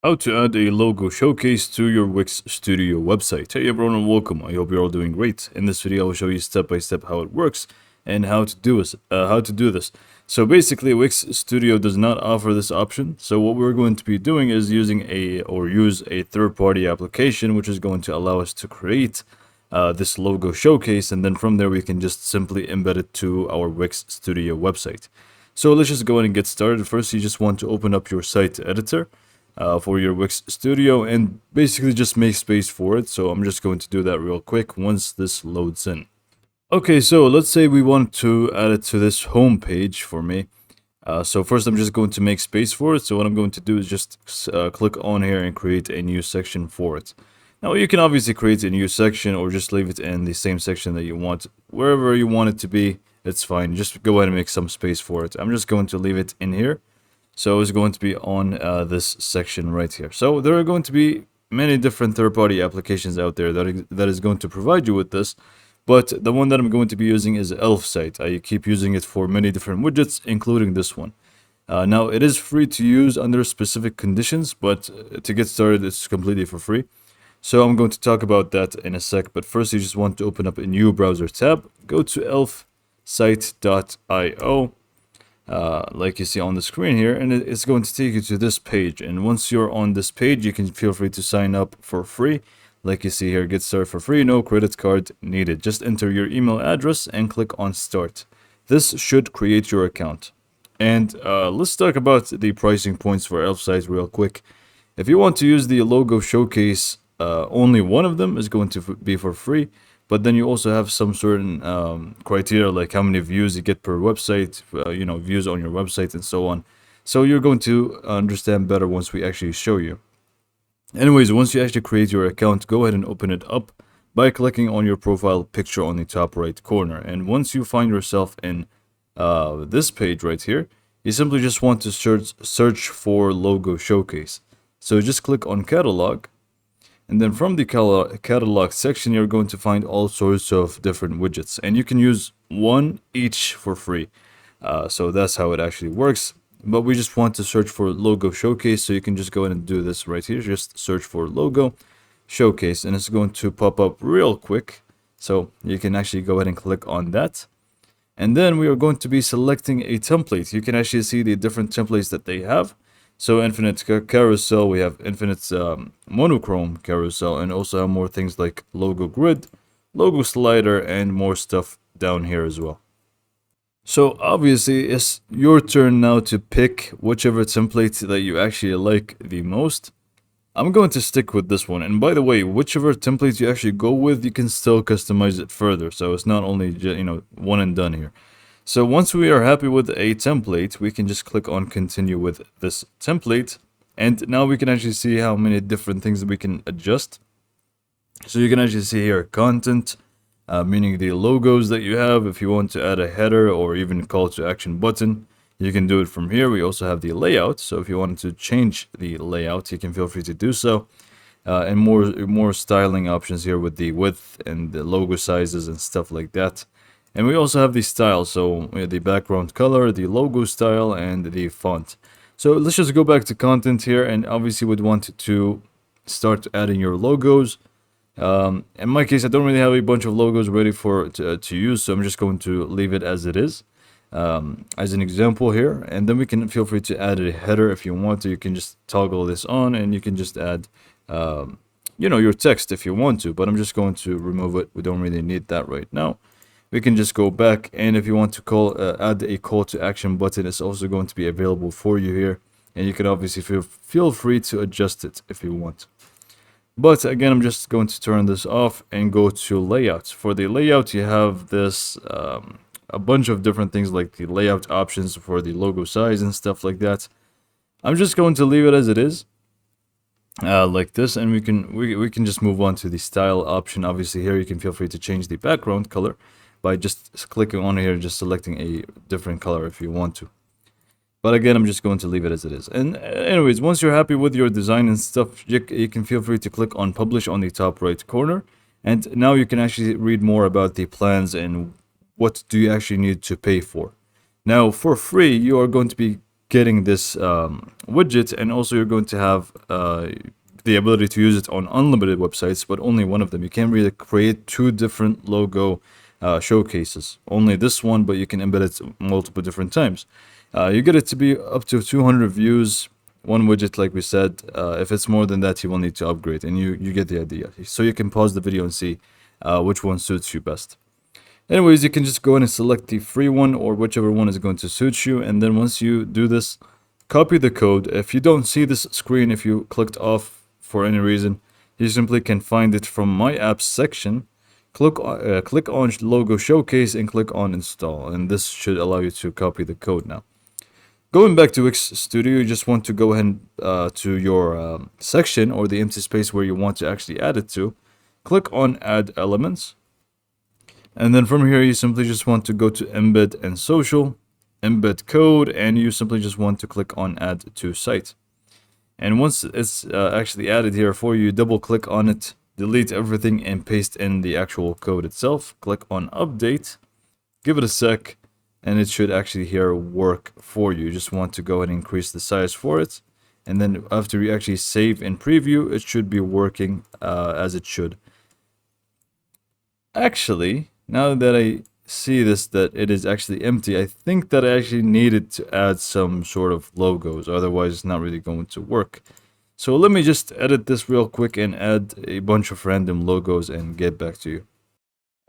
How to add a logo showcase to your Wix Studio website. Hey everyone and welcome. I hope you're all doing great. In this video, I will show you step by step how it works and how to do this. So basically, Wix Studio does not offer this option. So what we're going to be doing is use a third-party application, which is going to allow us to create this logo showcase, and then from there we can just simply embed it to our Wix Studio website. So let's just go ahead and get started. First, you just want to open up your site editor for your Wix Studio and basically just make space for it. So I'm just going to do that real quick once this loads in. Okay, so let's say we want to add it to this home page for me. So first I'm just going to make space for it. So what I'm going to do is just click on here and create a new section for it. Now you can obviously create a new section or just leave it in the same section that you want. Wherever you want it to be, it's fine. Just go ahead and make some space for it. I'm just going to leave it in here. So it's going to be on this section right here. So there are going to be many different third-party applications out there that is going to provide you with this. But the one that I'm going to be using is Elf site. I keep using it for many different widgets, including this one. Now, it is free to use under specific conditions, but to get started, it's completely for free. So I'm going to talk about that in a sec. But first, you just want to open up a new browser tab. Go to elfsite.io. Like you see on the screen here, and it's going to take you to this page. And once you're on this page, you can feel free to sign up for free. Like you see here, get started for free, no credit card needed. Just enter your email address and click on start. This should create your account. And let's talk about the pricing points for Elf sites real quick. If you want to use the logo showcase, only one of them is going to be for free. But then you also have some certain criteria, like how many views you get per website, views on your website and so on. So you're going to understand better once we actually show you. Anyways, once you actually create your account, go ahead and open it up by clicking on your profile picture on the top right corner. And once you find yourself in this page right here, you simply just want to search for logo showcase. So just click on catalog. And then from the catalog section, you're going to find all sorts of different widgets. And you can use one each for free. So that's how it actually works. But we just want to search for logo showcase. So you can just go ahead and do this right here. Just search for logo showcase. And it's going to pop up real quick. So you can actually go ahead and click on that. And then we are going to be selecting a template. You can actually see the different templates that they have. So infinite carousel, we have infinite monochrome carousel, and also have more things like logo grid, logo slider, and more stuff down here as well. So obviously it's your turn now to pick whichever template that you actually like the most. I'm going to stick with this one. And by the way, whichever template you actually go with, you can still customize it further. So it's not only one and done here. So once we are happy with a template, we can just click on continue with this template. And now we can actually see how many different things that we can adjust. So you can actually see here content, meaning the logos that you have. If you want to add a header or even call to action button, you can do it from here. We also have the layout. So if you wanted to change the layout, you can feel free to do so. And more styling options here with the width and the logo sizes and stuff like that. And we also have the style, so the background color, the logo style, and the font. So let's just go back to content here, and obviously would want to start adding your logos. In my case, I don't really have a bunch of logos ready to use, so I'm just going to leave it as it is, as an example here. And then we can feel free to add a header if you want to. You can just toggle this on, and you can just add, your text if you want to. But I'm just going to remove it. We don't really need that right now. We can just go back, and if you want to add a call to action button, it's also going to be available for you here, and you can obviously feel free to adjust it if you want. But again, I'm just going to turn this off and go to layout. For the layout, you have this a bunch of different things like the layout options for the logo size and stuff like that. I'm just going to leave it as it is. Like this, and we can just move on to the style option. Obviously here you can feel free to change the background color by just clicking on here, just selecting a different color if you want to. But again, I'm just going to leave it as it is. And anyways, once you're happy with your design and stuff, you can feel free to click on publish on the top right corner. And now you can actually read more about the plans and what do you actually need to pay for. Now, for free, you are going to be getting this widget, and also you're going to have the ability to use it on unlimited websites, but only one of them. You can't really create two different logo showcases. Only this one, but you can embed it multiple different times. You get it to be up to 200 views, one widget, like we said. If it's more than that, you will need to upgrade, and you get the idea. So you can pause the video and see which one suits you best. Anyways, you can just go in and select the free one or whichever one is going to suit you. And then once you do this, copy the code. If you don't see this screen, if you clicked off for any reason, you simply can find it from My Apps section. Click on Logo Showcase and click on Install. And this should allow you to copy the code now. Going back to Wix Studio, you just want to go ahead to your section or the empty space where you want to actually add it to. Click on Add Elements. And then from here, you simply just want to go to Embed and Social, Embed Code, and you simply just want to click on Add to Site. And once it's actually added here for you, double click on it, delete everything, and paste in the actual code itself. Click on Update, give it a sec, and it should actually here work for you. You just want to go ahead and increase the size for it. And then after you actually save and preview, it should be working as it should. Actually, now that I see this, that it is actually empty, I think that I actually needed to add some sort of logos, otherwise it's not really going to work. So let me just edit this real quick and add a bunch of random logos and get back to you.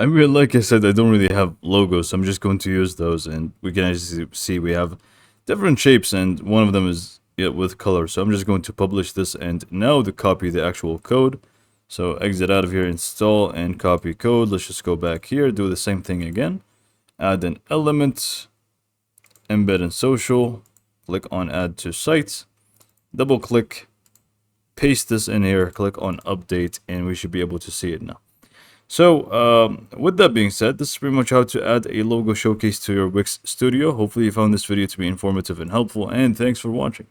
I mean, like I said, I don't really have logos, so I'm just going to use those, and we can actually see we have different shapes, and one of them is with color. So I'm just going to publish this, and now to copy the actual code. So exit out of here, install, and copy code. Let's just go back here, do the same thing again. Add an element, embed in social, click on add to site, double click, paste this in here, click on update, and we should be able to see it now. So with that being said, this is pretty much how to add a logo showcase to your Wix Studio. Hopefully you found this video to be informative and helpful, and thanks for watching.